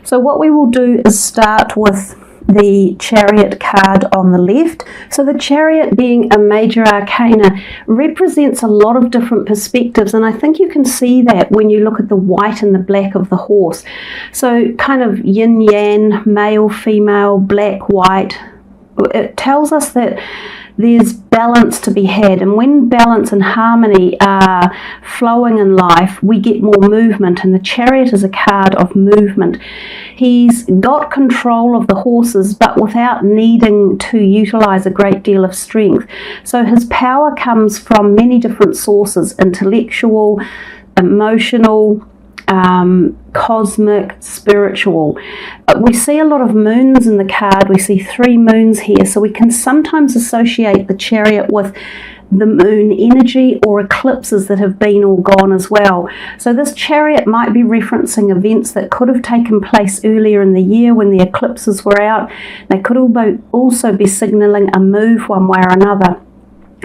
So what we will do is start with the Chariot card on the left. So the Chariot, being a major arcana, represents a lot of different perspectives, and I think you can see that when you look at the white and the black of the horse. So kind of yin-yang, male, female, black, white. It tells us that there's balance to be had, and when balance and harmony are flowing in life, we get more movement, and the Chariot is a card of movement. He's got control of the horses, but without needing to utilize a great deal of strength. So his power comes from many different sources: intellectual, emotional, cosmic, spiritual. We see a lot of moons in the card. We see 3 moons here, so we can sometimes associate the Chariot with the moon energy or eclipses that have been or gone as well. So this Chariot might be referencing events that could have taken place earlier in the year when the eclipses were out. They could also be signaling a move one way or another.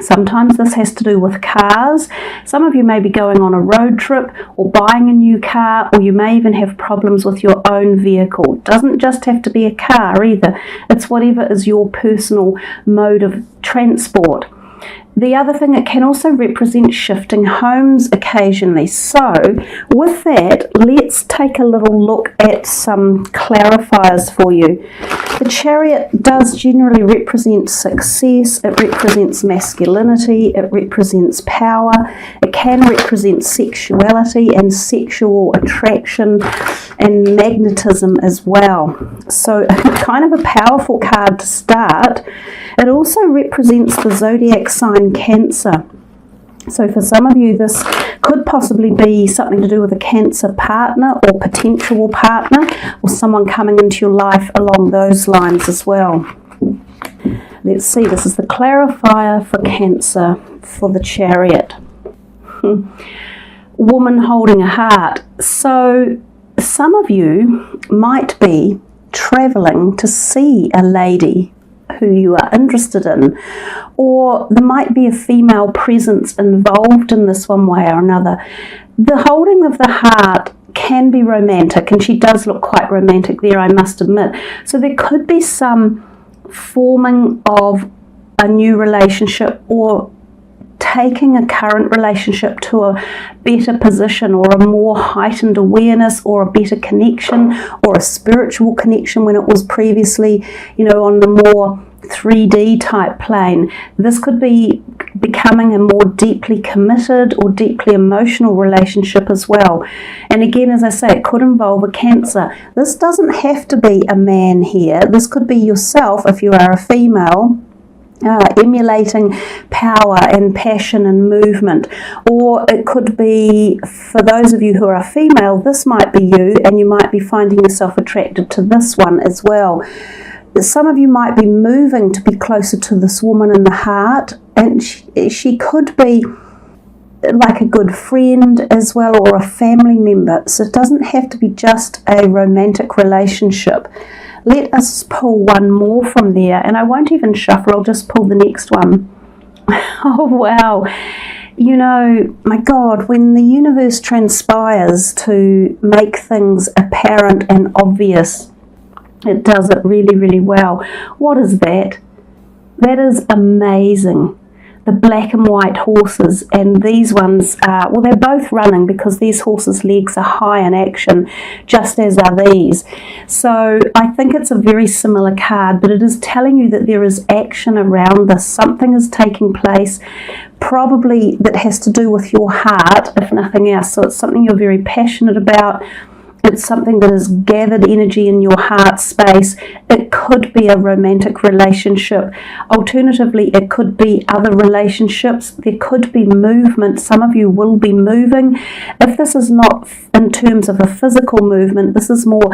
Sometimes this has to do with cars. Some of you may be going on a road trip or buying a new car, or you may even have problems with your own vehicle. It doesn't just have to be a car either. It's whatever is your personal mode of transport. The other thing, it can also represent shifting homes occasionally. So with that, let's take a little look at some clarifiers for you. The Chariot does generally represent success. It represents masculinity. It represents power. It can represent sexuality and sexual attraction and magnetism as well. So kind of a powerful card to start. It also represents the zodiac sign Cancer. So for some of you, this could possibly be something to do with a Cancer partner or potential partner, or someone coming into your life along those lines as well. Let's see, this is the clarifier for Cancer for the Chariot. Woman holding a heart. So some of you might be traveling to see a lady who you are interested in, or there might be a female presence involved in this one way or another. The holding of the heart can be romantic, and she does look quite romantic there, I must admit. So there could be some forming of a new relationship, or taking a current relationship to a better position, or a more heightened awareness, or a better connection, or a spiritual connection when it was previously, on the more 3D type plane. This could be becoming a more deeply committed or deeply emotional relationship as well. And again, as I say, it could involve a Cancer. This doesn't have to be a man here. This could be yourself if you are a female, emulating power and passion and movement. Or it could be, for those of you who are female, this might be you, and you might be finding yourself attracted to this one as well. Some of you might be moving to be closer to this woman in the heart, and she could be like a good friend as well, or a family member. So it doesn't have to be just a romantic relationship. Let us pull one more from there, and I won't even shuffle, I'll just pull the next one. Oh wow, my God, when the universe transpires to make things apparent and obvious, it does it really, really well. What is that? That is amazing. The black and white horses, and these ones are, well, they're both running because these horses' legs are high in action, just as are these. So I think it's a very similar card, but it is telling you that there is action around this. Something is taking place, probably that has to do with your heart, if nothing else. So it's something you're very passionate about. It's something that has gathered energy in your heart space. It could be a romantic relationship. Alternatively, it could be other relationships. There could be movement. Some of you will be moving. If this is not in terms of a physical movement, this is more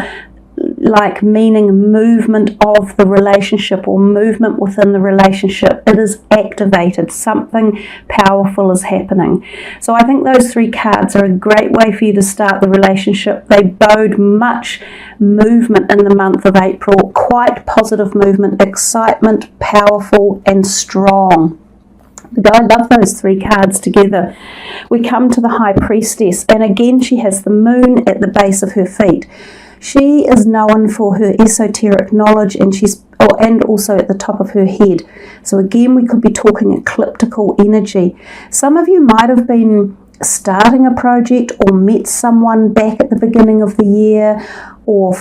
like meaning movement of the relationship, or movement within the relationship. It is activated. Something powerful is happening. So I think those 3 cards are a great way for you to start the relationship. They bode much movement in the month of April. Quite positive movement, excitement, powerful and strong. I love those 3 cards together. We come to the High Priestess, and again she has the moon at the base of her feet. She is known for her esoteric knowledge, and also at the top of her head. So again, we could be talking ecliptical energy. Some of you might have been starting a project or met someone back at the beginning of the year, or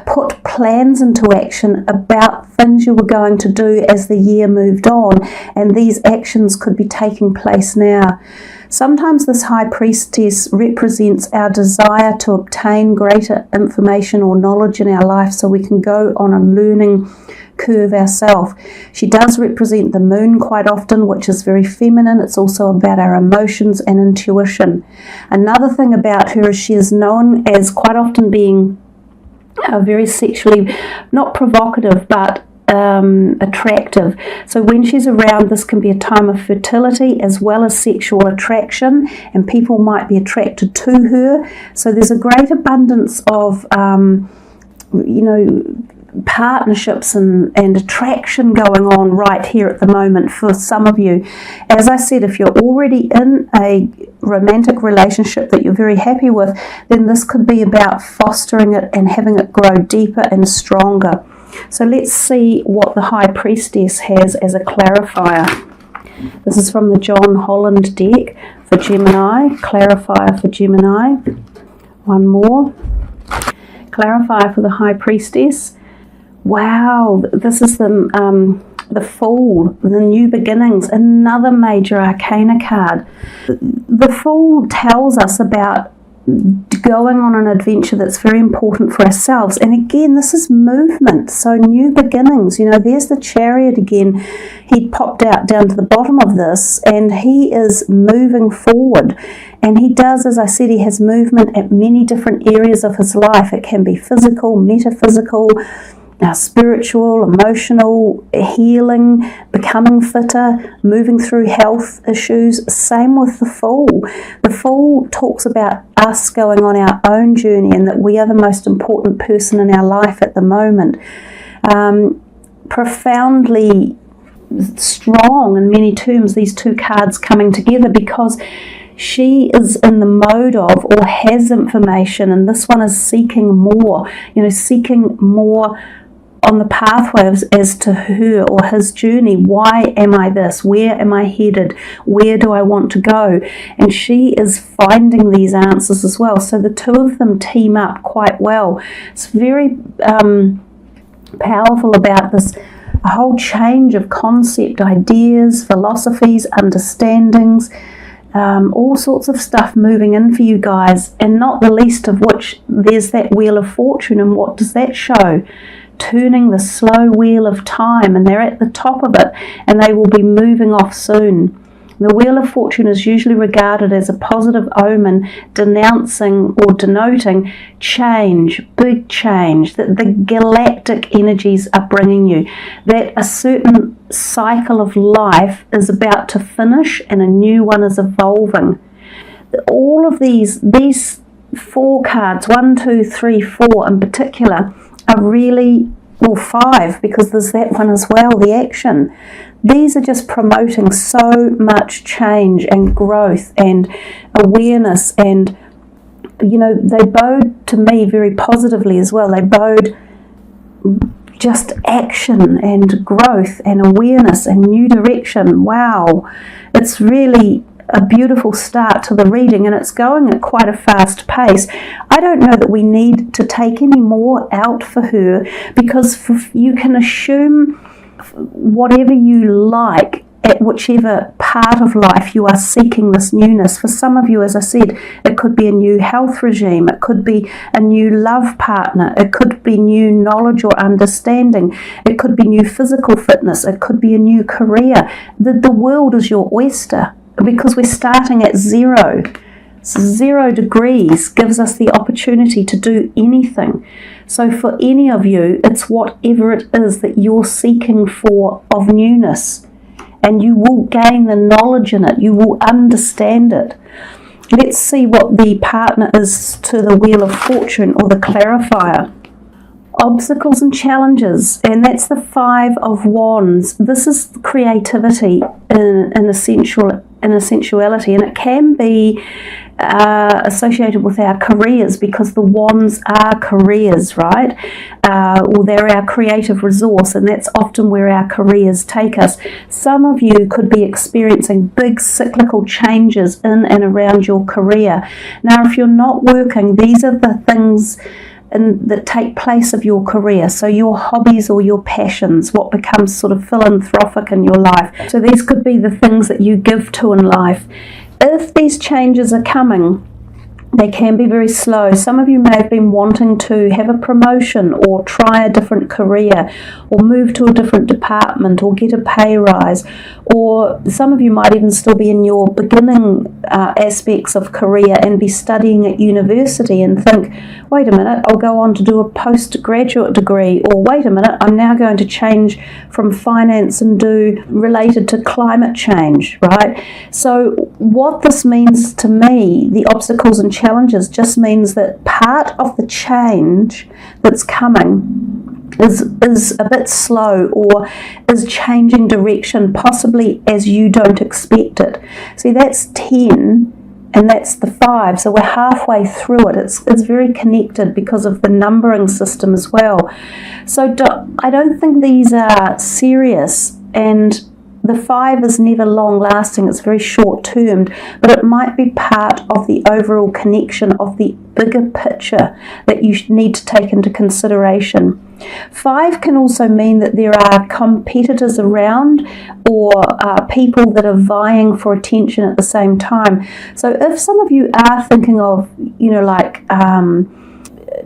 put plans into action about things you were going to do as the year moved on, and these actions could be taking place now. Sometimes this high priestess represents our desire to obtain greater information or knowledge in our life so we can go on a learning curve ourselves. She does represent the moon quite often, which is very feminine. It's also about our emotions and intuition. Another thing about her is she is known as quite often being very sexually, not provocative, but attractive. So when she's around, this can be a time of fertility as well as sexual attraction, and people might be attracted to her. So there's a great abundance of partnerships and attraction going on right here at the moment for some of you. As I said, if you're already in a romantic relationship that you're very happy with, then this could be about fostering it and having it grow deeper and stronger. So let's see what the High Priestess has as a clarifier. This is from the John Holland deck for Gemini, clarifier for Gemini. One more. Clarifier for the High Priestess. Wow, this is the Fool, the New Beginnings, another major arcana card. The Fool tells us about going on an adventure that's very important for ourselves. And again, this is movement, so new beginnings. There's the Chariot again. He popped out down to the bottom of this, and he is moving forward. And he does, as I said, he has movement at many different areas of his life. It can be physical, metaphysical, spiritual, emotional, healing, becoming fitter, moving through health issues. Same with the Fool. The Fool talks about us going on our own journey and that we are the most important person in our life at the moment. Profoundly strong in many terms, these two cards coming together, because she is in the mode of, or has information, and this one is seeking more, seeking more on the pathway as to her or his journey. Why am I this? Where am I headed? Where do I want to go? And she is finding these answers as well. So the two of them team up quite well. It's very powerful about this, a whole change of concept, ideas, philosophies, understandings, all sorts of stuff moving in for you guys, and not the least of which there's that Wheel of Fortune. And what does that show? Turning the slow wheel of time, and they're at the top of it, and they will be moving off soon. The Wheel of Fortune is usually regarded as a positive omen, denouncing or denoting change, big change, that the galactic energies are bringing you, that a certain cycle of life is about to finish and a new one is evolving. All of these four cards, 1, 2, 3, 4 in particular, are really, well, 5, because there's that one as well, the Action. These are just promoting so much change and growth and awareness, and they bode to me very positively as well. They bode just action and growth and awareness and new direction. Wow, it's really a beautiful start to the reading, and it's going at quite a fast pace. I don't know that we need to take any more out for her, because you can assume whatever you like at whichever part of life you are seeking this newness. For some of you, as I said, it could be a new health regime, it could be a new love partner, it could be new knowledge or understanding, it could be new physical fitness, it could be a new career. The world is your oyster, because we're starting at 0. 0 degrees gives us the opportunity to do anything. So for any of you, it's whatever it is that you're seeking for of newness, and you will gain the knowledge in it, you will understand it. Let's see what the partner is to the Wheel of Fortune, or the clarifier. Obstacles and challenges, and that's the 5 of Wands. This is creativity in essentiality, and it can be associated with our careers, because the wands are careers, right? Or they're our creative resource, and that's often where our careers take us. Some of you could be experiencing big cyclical changes in and around your career. Now, if you're not working, these are the things that take place of your career. So your hobbies or your passions, what becomes sort of philanthropic in your life. So these could be the things that you give to in life. If these changes are coming, they can be very slow. Some of you may have been wanting to have a promotion or try a different career or move to a different department or get a pay rise, or some of you might even still be in your beginning aspects of career and be studying at university and think, wait a minute, I'll go on to do a postgraduate degree, or wait a minute, I'm now going to change from finance and do related to climate change, right? So what this means to me, the obstacles and challenges, just means that part of the change that's coming is a bit slow, or is changing direction, possibly as you don't expect it. See, that's 10 and that's the 5, so we're halfway through it. It's very connected because of the numbering system as well. So I don't think these are serious, and the 5 is never long lasting, it's very short termed, but it might be part of the overall connection of the bigger picture that you need to take into consideration. 5 can also mean that there are competitors around, or people that are vying for attention at the same time. So if some of you are thinking of,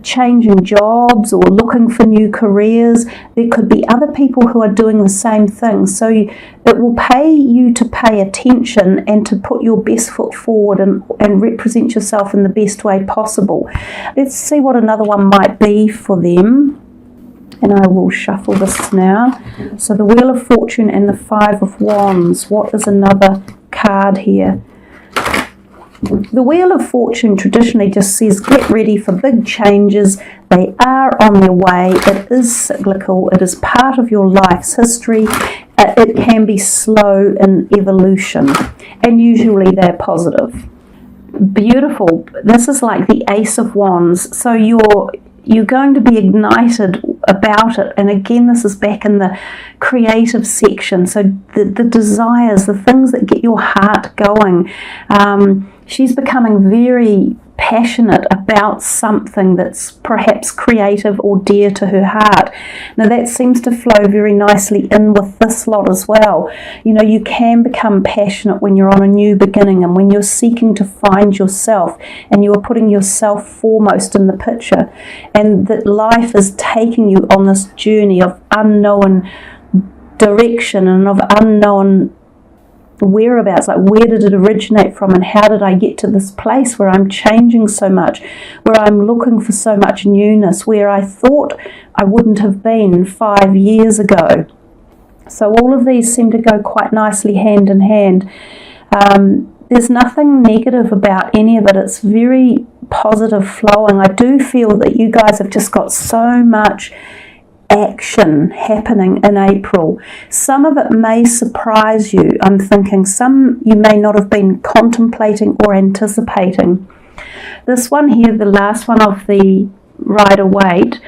changing jobs or looking for new careers, there could be other people who are doing the same thing. So it will pay you to pay attention and to put your best foot forward and represent yourself in the best way possible. Let's see what another one might be for them. And I will shuffle this now. So the Wheel of Fortune and the 5 of Wands. What is another card here? The Wheel of Fortune traditionally just says get ready for big changes. They are on their way. It is cyclical. It is part of your life's history. It can be slow in evolution, and usually they're positive. Beautiful. This is like the Ace of Wands. So you're going to be ignited about it. And again, this is back in the creative section. So the desires, the things that get your heart going. She's becoming very passionate about something that's perhaps creative or dear to her heart. Now that seems to flow very nicely in with this lot as well. You can become passionate when you're on a new beginning and when you're seeking to find yourself and you are putting yourself foremost in the picture, and that life is taking you on this journey of unknown direction and of unknown whereabouts, like where did it originate from and how did I get to this place where I'm changing so much, where I'm looking for so much newness, where I thought I wouldn't have been 5 years ago. So all of these seem to go quite nicely hand in hand. There's nothing negative about any of it. It's very positive flowing. I do feel that you guys have just got so much action happening in April. Some of it may surprise you. I'm thinking some you may not have been contemplating or anticipating. This one here, the last one of the Rider-Waite,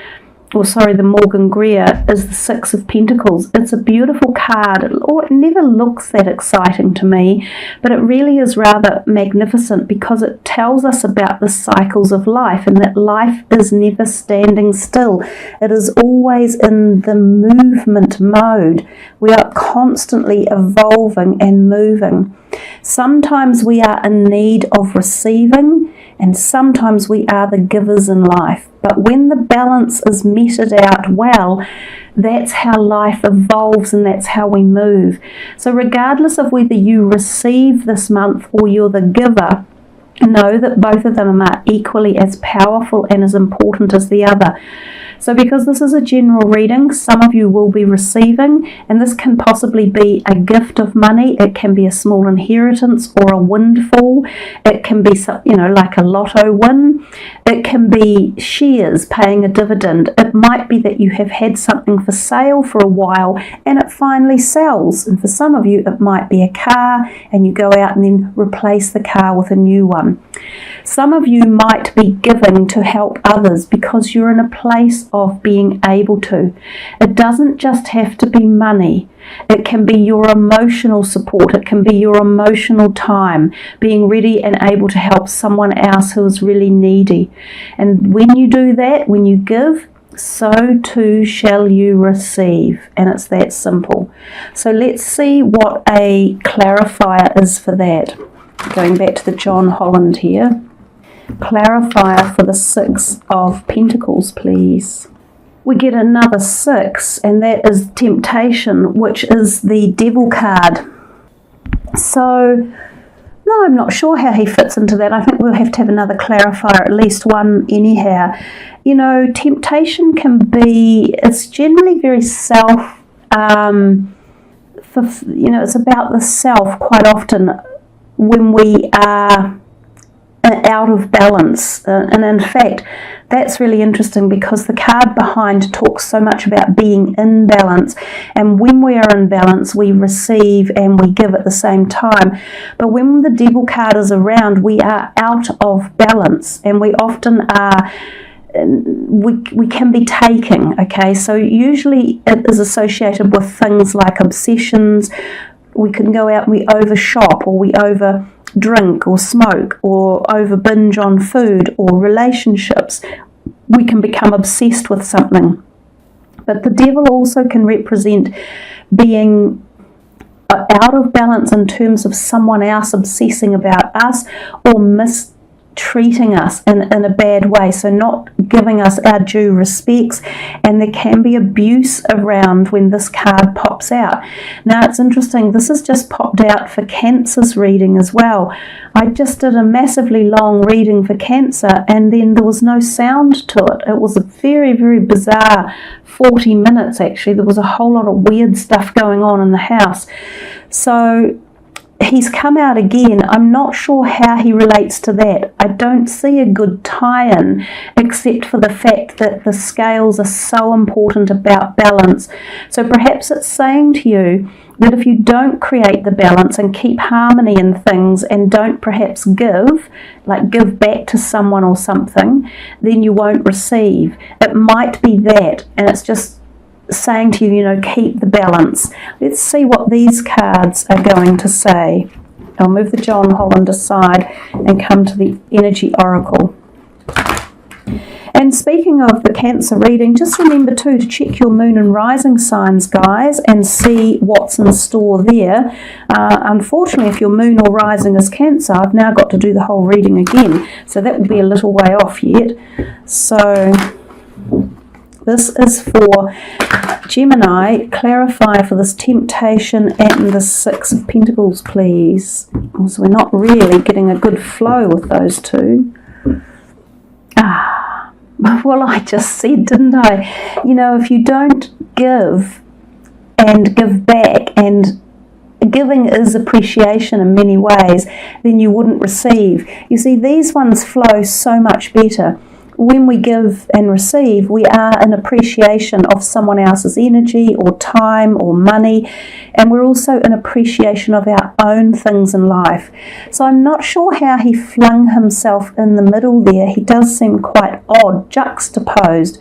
the Morgan Greer, is the 6 of Pentacles. It's a beautiful card. It never looks that exciting to me, but it really is rather magnificent because it tells us about the cycles of life and that life is never standing still. It is always in the movement mode. We are constantly evolving and moving. Sometimes we are in need of receiving, and sometimes we are the givers in life. But when the balance is meted out well, that's how life evolves and that's how we move. So regardless of whether you receive this month or you're the giver, know that both of them are equally as powerful and as important as the other. So because this is a general reading, some of you will be receiving, and this can possibly be a gift of money, it can be a small inheritance or a windfall, it can be, like a lotto win, it can be shares paying a dividend, it might be that you have had something for sale for a while and it finally sells, and for some of you it might be a car and you go out and then replace the car with a new one. Some of you might be giving to help others because you're in a place of being able to. It doesn't just have to be money. It can be your emotional support. It can be your emotional time, being ready and able to help someone else who is really needy. And when you do that, when you give, so too shall you receive. And it's that simple. So let's see what a clarifier is for that. Going back to the John Holland here. Clarifier for the 6 of Pentacles, please. We get another 6, and that is temptation, which is the Devil card. So, no, I'm not sure how he fits into that. I think we'll have to have another clarifier, at least one anyhow. Temptation can be, it's generally very it's about the self quite often when we are out of balance, and in fact that's really interesting because the card behind talks so much about being in balance, and when we are in balance we receive and we give at the same time. But when the Devil card is around, we are out of balance, and we often are we can be taking, okay? So usually it is associated with things like obsessions. We can go out and we overshop, or we over drink or smoke, or over binge on food or relationships. We can become obsessed with something. But the Devil also can represent being out of balance in terms of someone else obsessing about us or mistreating us in a bad way, so not giving us our due respects, and there can be abuse around when this card pops out. Now it's interesting, this has just popped out for Cancer's reading as well. I just did a massively long reading for Cancer and then there was no sound to it. It was a very, very bizarre 40 minutes actually. There was a whole lot of weird stuff going on in the house. So he's come out again. I'm not sure how he relates to that. I don't see a good tie-in except for the fact that the scales are so important about balance. So perhaps it's saying to you that if you don't create the balance and keep harmony in things and don't perhaps give back to someone or something, then you won't receive. It might be that, and it's just saying to you, keep the balance. Let's see what these cards are going to say. I'll move the John Holland aside and come to the Energy Oracle. And speaking of the Cancer reading, just remember too to check your moon and rising signs, guys, and see what's in store there. Unfortunately, if your moon or rising is Cancer, I've now got to do the whole reading again, so that will be a little way off yet. So this is for Gemini. Clarify for this temptation and the 6 of Pentacles, please. So we're not really getting a good flow with those two. Well, I just said, didn't I? If you don't give and give back, and giving is appreciation in many ways, then you wouldn't receive. You see, these ones flow so much better. When we give and receive, we are in appreciation of someone else's energy or time or money, and we're also in appreciation of our own things in life. So I'm not sure how he flung himself in the middle there. He does seem quite odd, juxtaposed.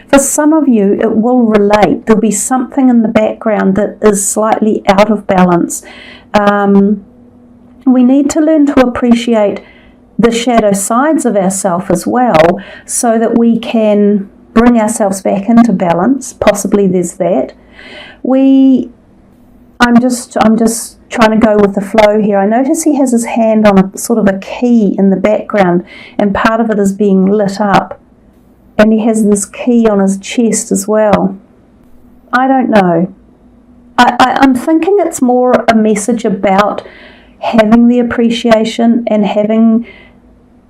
For some of you, it will relate. There'll be something in the background that is slightly out of balance. We need to learn to appreciate the shadow sides of ourselves as well, so that we can bring ourselves back into balance. Possibly there's that. I'm just trying to go with the flow here. I notice he has his hand on a sort of a key in the background, and part of it is being lit up, and he has this key on his chest as well. I don't know. I'm thinking it's more a message about having the appreciation and having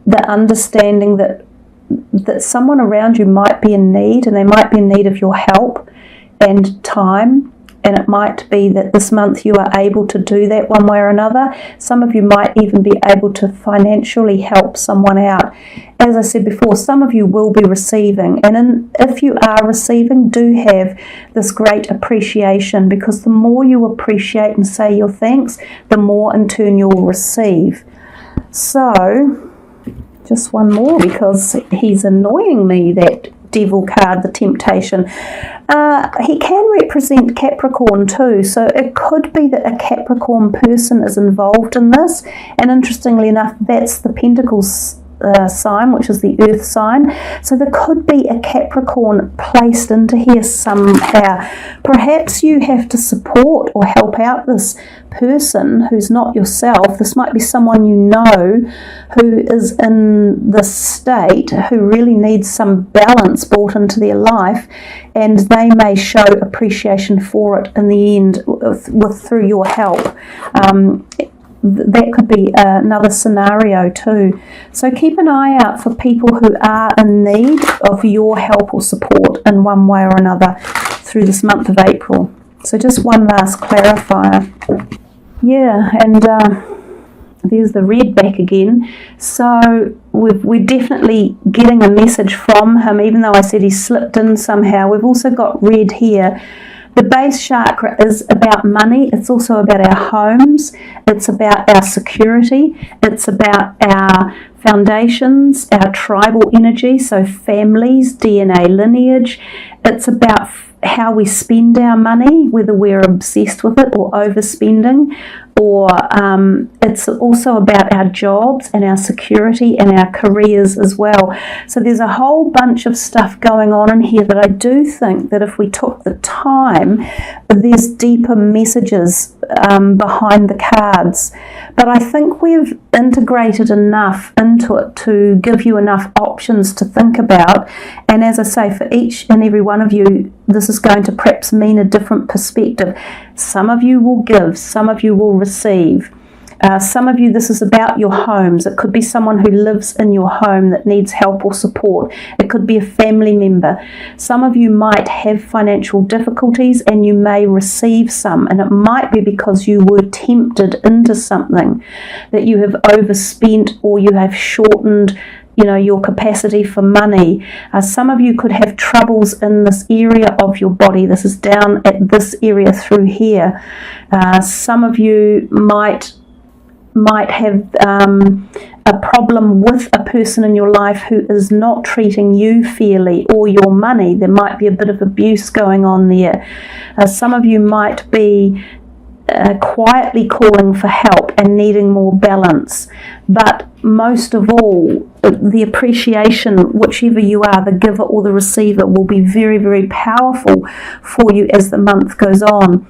the understanding that that someone around you might be in need, and they might be in need of your help and time. And it might be that this month you are able to do that one way or another. Some of you might even be able to financially help someone out. As I said before, some of you will be receiving. And if you are receiving, do have this great appreciation, because the more you appreciate and say your thanks, the more in turn you'll receive. So, just one more, because he's annoying me, that Devil card, the temptation. He can represent Capricorn too, so it could be that a Capricorn person is involved in this, and interestingly enough, that's the Pentacles sign, which is the earth sign. So there could be a Capricorn placed into here somehow. Perhaps you have to support or help out this person who's not yourself. This might be someone you know who is in this state, who really needs some balance brought into their life, and they may show appreciation for it in the end through your help. That could be another scenario too. So keep an eye out for people who are in need of your help or support in one way or another through this month of April. So just one last clarifier. Yeah, and there's the red back again. So we're definitely getting a message from him, even though I said he slipped in somehow. We've also got red here. The base chakra is about money. It's also about our homes. It's about our security. It's about our foundations, our tribal energy, so families, DNA lineage. It's about how we spend our money, whether we're obsessed with it or overspending, or it's also about our jobs and our security and our careers as well. So there's a whole bunch of stuff going on in here that I do think that if we took the time, there's deeper messages behind the cards. But I think we've integrated enough into it to give you enough options to think about. And as I say, for each and every one of you, this is going to perhaps mean a different perspective. Some of you will give, some of you will receive. Some of you, this is about your homes. It could be someone who lives in your home that needs help or support. It could be a family member. Some of you might have financial difficulties and you may receive some, and it might be because you were tempted into something, that you have overspent or you have shortened your capacity for money. Some of you could have troubles in this area of your body. This is down at this area through here. Some of you might have a problem with a person in your life who is not treating you fairly or your money. There might be a bit of abuse going on there. Some of you might be quietly calling for help and needing more balance. But most of all, the appreciation, whichever you are, the giver or the receiver, will be very, very powerful for you as the month goes on.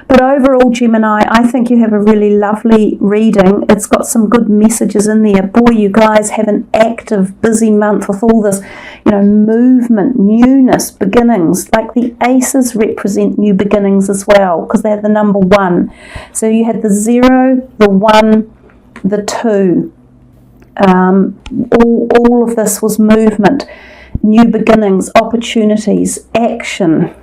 But overall, Gemini, I think you have a really lovely reading. It's got some good messages in there. Boy, you guys have an active, busy month with all this, movement, newness, beginnings. Like the aces represent new beginnings as well, because they're the number 1. So you had the 0, the 1, the 2. All of this was movement, new beginnings, opportunities, action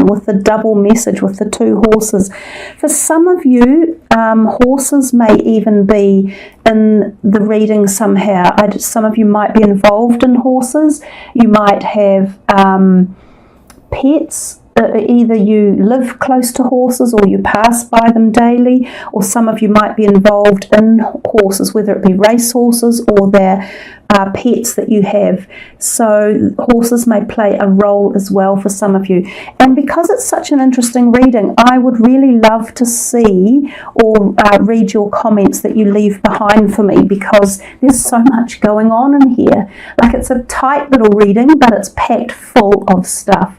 with the double message with the 2 horses. For some of you, horses may even be in the reading somehow. Some of you might be involved in horses. You might have pets. Either you live close to horses or you pass by them daily, or some of you might be involved in horses, whether it be race horses or their pets that you have. So horses may play a role as well for some of you. And because it's such an interesting reading, I would really love to see or read your comments that you leave behind for me, because there's so much going on in here. Like, it's a tight little reading, but it's packed full of stuff.